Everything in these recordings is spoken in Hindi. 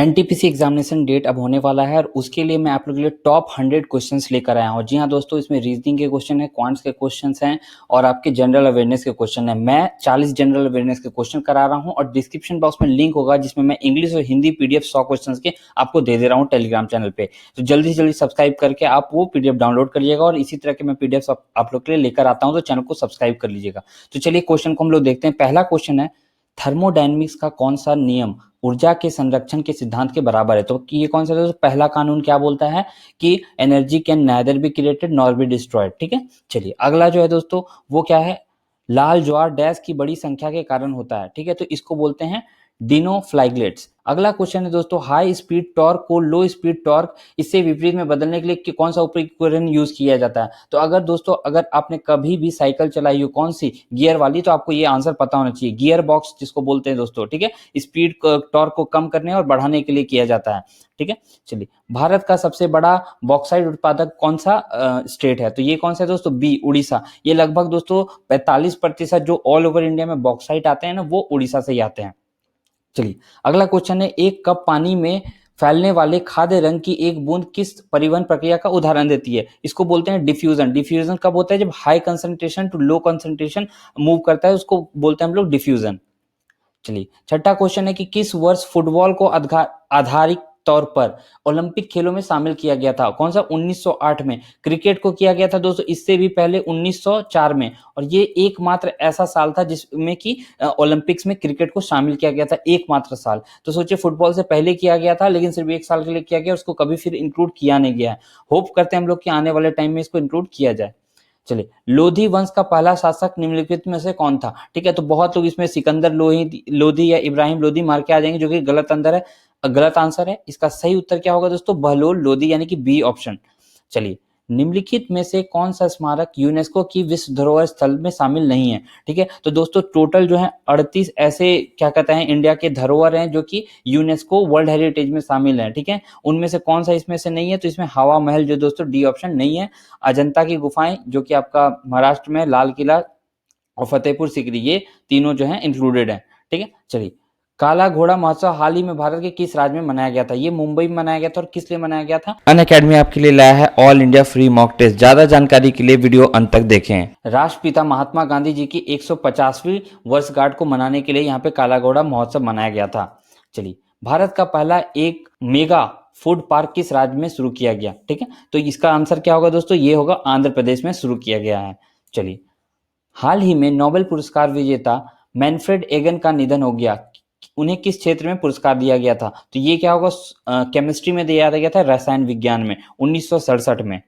एनटीपीसी एग्जामिनेशन डेट अब होने वाला है और उसके लिए मैं आप लोगों के लिए टॉप 100 क्वेश्चंस लेकर आया हूँ। जी हाँ दोस्तों, इसमें रीजनिंग के क्वेश्चन है, क्वांट्स के क्वेश्चंस हैं और आपके जनरल अवेयरनेस के क्वेश्चन है। मैं 40 जनरल अवेयरनेस के क्वेश्चन करा रहा हूँ और डिस्क्रिप्शन बॉक्स में लिंक होगा जिसमें मैं इंग्लिश और हिंदी पीडीएफ 100 क्वेश्चन के आपको दे रहा हूँ टेलीग्राम चैनल पे। तो जल्दी से जल्दी सब्सक्राइब करके आप वो पीडीएफ डाउनलोड कर लीजिएगा और इसी तरह के मैं पीडीएफ आप लोग के लिए लेकर आता हूँ, तो चैनल को सब्सक्राइब कर लीजिएगा। तो चलिए क्वेश्चन को हम लोग देखते हैं। पहला क्वेश्चन है, थर्मोडायनेमिक्स का कौन सा नियम ऊर्जा के संरक्षण के सिद्धांत के बराबर है? तो कि ये कौन सा है? तो पहला कानून क्या बोलता है कि energy can neither be created nor be destroyed. ठीक है, चलिए अगला जो है दोस्तों वो क्या है, लाल ज्वार डैश की बड़ी संख्या के कारण होता है। ठीक है, तो इसको बोलते हैं डिनोफ्लाइग्लेट्स। अगला क्वेश्चन है दोस्तों, हाई स्पीड टॉर्क को लो स्पीड टॉर्क इससे विपरीत में बदलने के लिए कौन सा उपकरण यूज किया जाता है? तो अगर दोस्तों अगर आपने कभी भी साइकिल चलाई हो कौन सी गियर वाली, तो आपको ये आंसर पता होना चाहिए, गियर बॉक्स जिसको बोलते हैं दोस्तों। ठीक है, स्पीड टॉर्क को कम करने और बढ़ाने के लिए किया जाता है। ठीक है, चलिए भारत का सबसे बड़ा बॉक्साइट उत्पादक कौन सा स्टेट है? तो ये कौन सा है दोस्तों? बी, उड़ीसा। ये लगभग दोस्तों 45% जो ऑल ओवर इंडिया में बॉक्साइट आते हैं ना, वो उड़ीसा से ही आते हैं। चलिए अगला क्वेश्चन है, एक कप पानी में फैलने वाले खाद्य रंग की एक बूंद किस परिवहन प्रक्रिया का उदाहरण देती है? इसको बोलते हैं डिफ्यूजन। डिफ्यूजन कब होता है? जब high concentration to low concentration move करता है, उसको बोलते हैं हम लोग डिफ्यूजन। चलिए छठा क्वेश्चन है कि किस वर्ष फुटबॉल को आधारित तौर पर ओलंपिक खेलों में शामिल किया गया था? कौन सा? 1908 में। क्रिकेट को किया गया था दोस्तों इससे भी पहले 1904 में, और ये एकमात्र ऐसा साल था जिसमें कि ओलंपिक्स में क्रिकेट को शामिल किया गया था, एकमात्र साल। तो सोचिए फुटबॉल से पहले किया गया था लेकिन सिर्फ एक साल के लिए किया गया, उसको कभी फिर इंक्लूड किया नहीं गया है। होप करते हैं हम लोग कि आने वाले टाइम में इसको इंक्लूड किया जाए। चलिए लोधी वंश का पहला शासक निम्नलिखित में से कौन था? ठीक है, तो बहुत लोग इसमें सिकंदर लोधी या इब्राहिम लोधी मार के आ जाएंगे, जो कि गलत आंसर है। इसका सही उत्तर क्या होगा दोस्तों? बहलोल लोधी, यानी कि बी ऑप्शन। चलिए निम्नलिखित में से कौन सा स्मारक यूनेस्को की विश्व धरोहर स्थल में शामिल नहीं है? ठीक है, तो दोस्तों टोटल जो है 38 ऐसे क्या कहते हैं इंडिया के धरोहर हैं जो कि यूनेस्को वर्ल्ड हेरिटेज में शामिल है। ठीक है, उनमें से कौन सा इसमें से नहीं है? तो इसमें हवा महल जो दोस्तों डी ऑप्शन नहीं है। अजंता की गुफाएं जो कि आपका महाराष्ट्र में, लाल किला और फतेहपुर सीकरी, ये तीनों जो है इंक्लूडेड है। ठीक है, चलिए काला घोड़ा महोत्सव हाल ही में भारत के किस राज्य में मनाया गया था? ये मुंबई में मनाया गया था। और किस लिए मनाया गया था? अनअकैडमी आपके लिए लाया है all India free mock test. ज्यादा जानकारी के लिए वीडियो अंत तक देखें। राष्ट्रपिता महात्मा गांधी जी की 150वीं वर्षगांठ को मनाने के लिए यहाँ पे काला घोड़ा महोत्सव मनाया गया था। चलिए भारत का पहला एक मेगा फूड पार्क किस राज्य में शुरू किया गया? ठीक है, तो इसका आंसर क्या होगा दोस्तों? ये होगा आंध्र प्रदेश में शुरू किया गया है। चलिए हाल ही में नोबेल पुरस्कार विजेता मैनफ्रेड एगन का निधन हो गया, उन्हें किस क्षेत्र में पुरस्कार दिया गया था? तो ये क्या होगा? केमिस्ट्री में दिया गया था, रसायन विज्ञान में, 1967 में।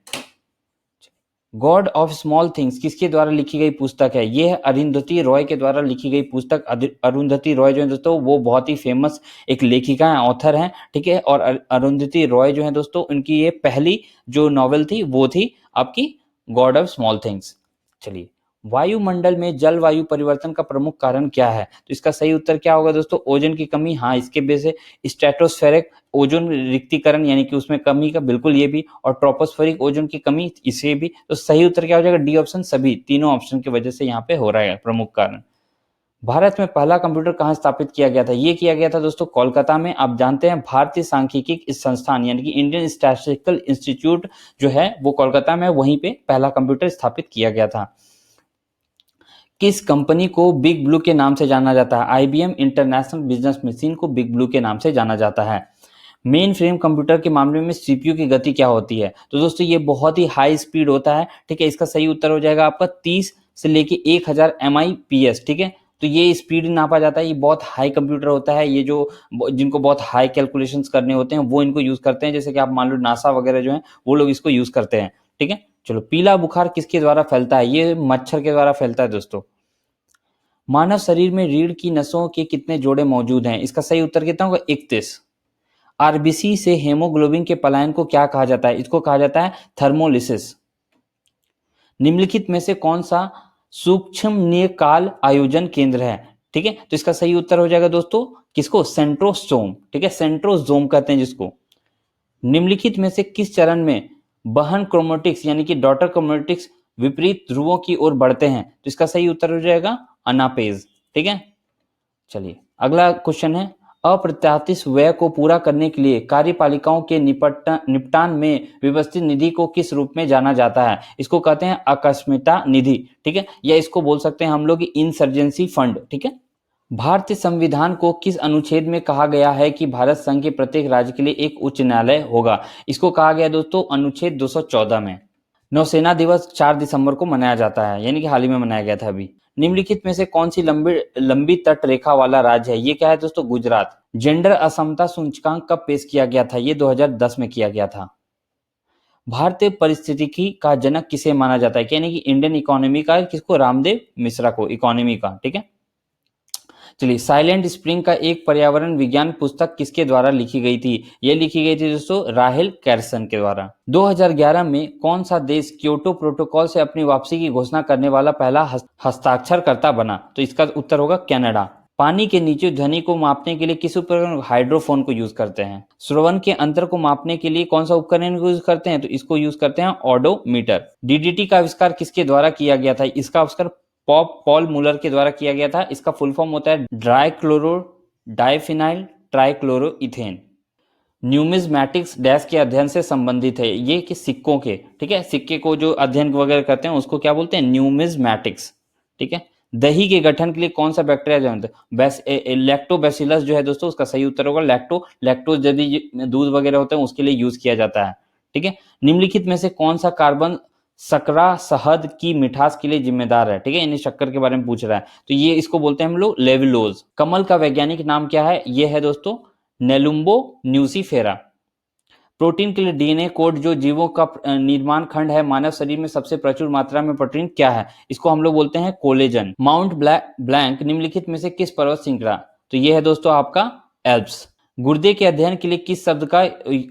गॉड ऑफ स्मॉल थिंग्स किसके द्वारा लिखी गई पुस्तक है? ये है अरुंधति रॉय के द्वारा लिखी गई पुस्तक। अरुंधति रॉय जो है दोस्तों वो बहुत ही फेमस एक लेखिका है, ऑथर हैं। ठीक है, और अरुंधति रॉय जो है दोस्तों उनकी ये पहली जो नॉवेल थी वो थी आपकी गॉड ऑफ स्मॉल थिंग्स। चलिए वायुमंडल में जलवायु परिवर्तन का प्रमुख कारण क्या है? तो इसका सही उत्तर क्या होगा दोस्तों? ओजोन की कमी। हाँ, इसके बेस है स्ट्रेटोस्फेरिक ओजोन रिक्तीकरण, यानी कि उसमें कमी का, बिल्कुल ये भी, और ट्रोपोस्फेरिक ओजोन की कमी, इसे भी। तो सही उत्तर क्या हो जाएगा? डी ऑप्शन, सभी तीनों ऑप्शन की वजह से यहाँ पे हो रहा है प्रमुख कारण। भारत में पहला कंप्यूटर कहाँ स्थापित किया गया था? ये किया गया था दोस्तों कोलकाता में। आप जानते हैं भारतीय सांख्यिकी संस्थान यानी कि इंडियन स्टैटिस्टिकल इंस्टीट्यूट जो है वो कोलकाता में, वहीं पे पहला कंप्यूटर स्थापित किया गया था। किस कंपनी को बिग ब्लू के नाम से जाना जाता है? आईबीएम इंटरनेशनल बिजनेस मशीन को बिग ब्लू के नाम से जाना जाता है। मेन फ्रेम कंप्यूटर के मामले में सीपीयू की गति क्या होती है? तो दोस्तों ये बहुत ही हाई स्पीड होता है। ठीक है, इसका सही उत्तर हो जाएगा आपका 30 से लेके 1000 MIPS। ठीक है, तो ये स्पीड नापा जाता है। ये बहुत हाई कंप्यूटर होता है। ये जो जिनको बहुत हाई कैलकुलेशंस करने होते हैं वो इनको यूज करते हैं, जैसे कि आप मान लो नासा वगैरह जो है वो लोग इसको यूज करते हैं। ठीक है, चलो पीला बुखार किसके द्वारा फैलता है? ये मच्छर के द्वारा फैलता है दोस्तों। मानव शरीर में रीढ़ की नसों के कितने जोड़े मौजूद हैं? इसका सही उत्तर कितना होगा? 31। आरबीसी से हेमोग्लोबिन के पलायन को क्या कहा जाता है? इसको कहा जाता है थर्मोलिसिस। निम्नलिखित में से कौन सा सूक्ष्म निकाल आयोजन केंद्र है? ठीक है, तो इसका सही उत्तर हो जाएगा दोस्तों किसको? सेंट्रोसोम। ठीक है, सेंट्रोसोम कहते हैं जिसको। निम्नलिखित में से किस चरण में बहन क्रोमेटिक्स यानी कि डॉटर क्रोमेटिक्स विपरीत ध्रुवों की ओर बढ़ते हैं? तो इसका सही उत्तर हो जाएगा अनापेज। ठीक है, चलिए अगला क्वेश्चन है, अप्रत्याशित व्यय को पूरा करने के लिए कार्यपालिकाओं के निपटान में व्यवस्थित निधि को किस रूप में जाना जाता है? इसको कहते हैं आकस्मिकता निधि, ठीक है, या इसको बोल सकते हैं हम लोग इंसर्जेंसी फंड, ठीक है। भारतीय संविधान को किस अनुच्छेद में कहा गया है कि भारत संघ के प्रत्येक राज्य के लिए एक उच्च न्यायालय होगा? इसको कहा गया दोस्तों अनुच्छेद 214 में। नौसेना दिवस 4 दिसंबर को मनाया जाता है, यानी कि हाल ही में मनाया गया था अभी। निम्नलिखित में से कौन सी लंबी तट रेखा वाला राज्य है? ये क्या है दोस्तों? गुजरात। जेंडर असमता सूचकांक कब पेश किया गया था? ये 2010 में किया गया था। भारतीय पारिस्थितिकी का जनक किसे माना जाता है? यानी कि इंडियन इकोनॉमी का किसको? रामदेव मिश्रा को, इकोनॉमी का, ठीक है। चलिए, साइलेंट स्प्रिंग का एक पर्यावरण विज्ञान पुस्तक किसके द्वारा लिखी गई थी? ये लिखी गई थी दोस्तों राहेल कैर्सन के द्वारा। 2011 में कौन सा देश क्योटो प्रोटोकॉल से अपनी वापसी की घोषणा करने वाला पहला हस्ताक्षरकर्ता बना? तो इसका उत्तर होगा कनाडा। पानी के नीचे ध्वनि को मापने के लिए किस उपकरण, हाइड्रोफोन को यूज करते हैं? श्रवण के अंतर को मापने के लिए कौन सा उपकरण यूज करते हैं? तो इसको यूज करते हैं ऑडोमीटर। डीडीटी का आविष्कार किसके द्वारा किया गया था? इसका आविष्कार पॉल मुलर के द्वारा किया गया था। इसका फुल फॉर्म होता है ड्राइक्लोरो डाइफिनाइल ट्राइक्लोरोइथेन। न्यूमिज्मैटिक्स डैश के अध्ययन से संबंधित है, ये कि सिक्कों के, ठीक है, सिक्के को जो अध्ययन वगैरह करते हैं उसको क्या बोलते हैं? न्यूमिज्मैटिक्स, ठीक है। दही के गठन के लिए कौन सा बैक्टीरिया जानते हैं? लैक्टोबैसिलस जो है दोस्तों, उसका सही उत्तर होगा लैक्टोज यदि दूध वगैरह होते हैं उसके लिए यूज किया जाता है, ठीक है। निम्नलिखित में से कौन सा कार्बन शकरा शहद की मिठास के लिए जिम्मेदार है? ठीक है, यानी शक्कर के बारे में पूछ रहा है, तो ये इसको बोलते हैं हम लोग लेविलोज। कमल का वैज्ञानिक नाम क्या है? ये है दोस्तों नेलुम्बो न्यूसीफेरा। प्रोटीन के लिए डीएनए कोड जो जीवों का निर्माण खंड है, मानव शरीर में सबसे प्रचुर मात्रा में प्रोटीन क्या है? इसको हम लोग बोलते हैं कोलेजन। माउंट ब्लैंक निम्नलिखित में से किस पर्वत श्रृंखला? तो ये है दोस्तों आपका एल्प्स। गुर्दे के अध्ययन के लिए किस शब्द का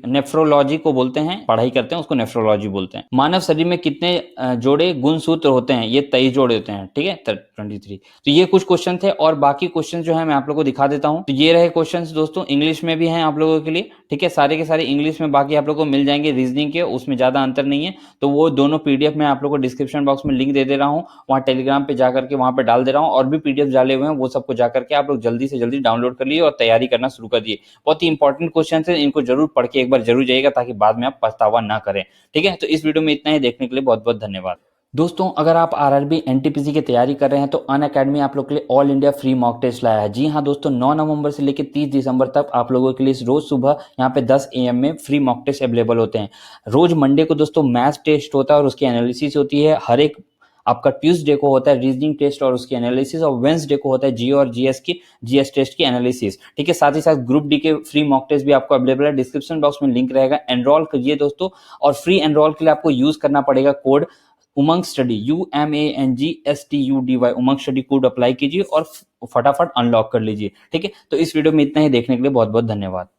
नेफ्रोलॉजी को बोलते हैं? पढ़ाई करते हैं उसको नेफ्रोलॉजी बोलते हैं। मानव शरीर में कितने जोड़े गुणसूत्र होते हैं? ये 23 जोड़े होते हैं, ठीक है, 23। तो ये कुछ क्वेश्चन थे और बाकी क्वेश्चन जो है मैं आप लोगों को दिखा देता हूं। तो ये रहे क्वेश्चन दोस्तों, इंग्लिश में भी हैं आप लोगों के लिए, ठीक है, सारे के सारे इंग्लिश में, बाकी आप लोगों को मिल जाएंगे रीजनिंग के, उसमें ज्यादा अंतर नहीं है। तो वो दोनों पीडीएफ मैं आप लोगों को डिस्क्रिप्शन बॉक्स में लिंक दे दे रहा हूँ, वहाँ टेलीग्राम पे जाकर के वहाँ पे डाल दे रहा हूँ, और भी पीडीएफ डाले हुए हैं, वो सबको जाकर के आप लोग जल्दी से जल्दी डाउनलोड कर लिए और तैयारी करना शुरू कर दिए। बहुत ही इंपॉर्टेंट क्वेश्चन है, इनको जरूर पढ़ के एक बार जरूर जाइएगा ताकि बाद में आप पछतावा ना करें, ठीक है। तो इस वीडियो में इतना ही, देखने के लिए बहुत बहुत धन्यवाद। दोस्तों, अगर आप आरआरबी एनटीपीसी की तैयारी कर रहे हैं तो अनअकैडमी आप लोग के लिए all India free mock test लाया है। जी हाँ दोस्तों, 9 नवंबर से लेकर 30 दिसंबर तक आप लोगों के लिए रोज सुबह यहाँ पे 10 AM में फ्री मॉक टेस्ट अवेलेबल होते हैं। रोज मंडे को दोस्तों मैथ्स टेस्ट होता है और उसकी एनालिसिस होती है। हर एक आपका ट्यूसडे को होता है रीजनिंग टेस्ट और उसकी एनालिसिस, और वेंसडे को होता है जीओ और जीएस टेस्ट की एनालिसिस, ठीक है। साथ ही साथ ग्रुप डी के फ्री मॉक टेस्ट भी आपको अवेलेबल है, डिस्क्रिप्शन बॉक्स में लिंक रहेगा, एनरोल करिए दोस्तों। और फ्री एनरोल के लिए आपको यूज करना पड़ेगा कोड उमंग स्टडी, UMANGSTUDY, उमंग स्टडी कोड अप्लाई कीजिए और फटाफट अनलॉक कर लीजिए, ठीक है। तो इस वीडियो में इतना ही, देखने के लिए बहुत बहुत धन्यवाद।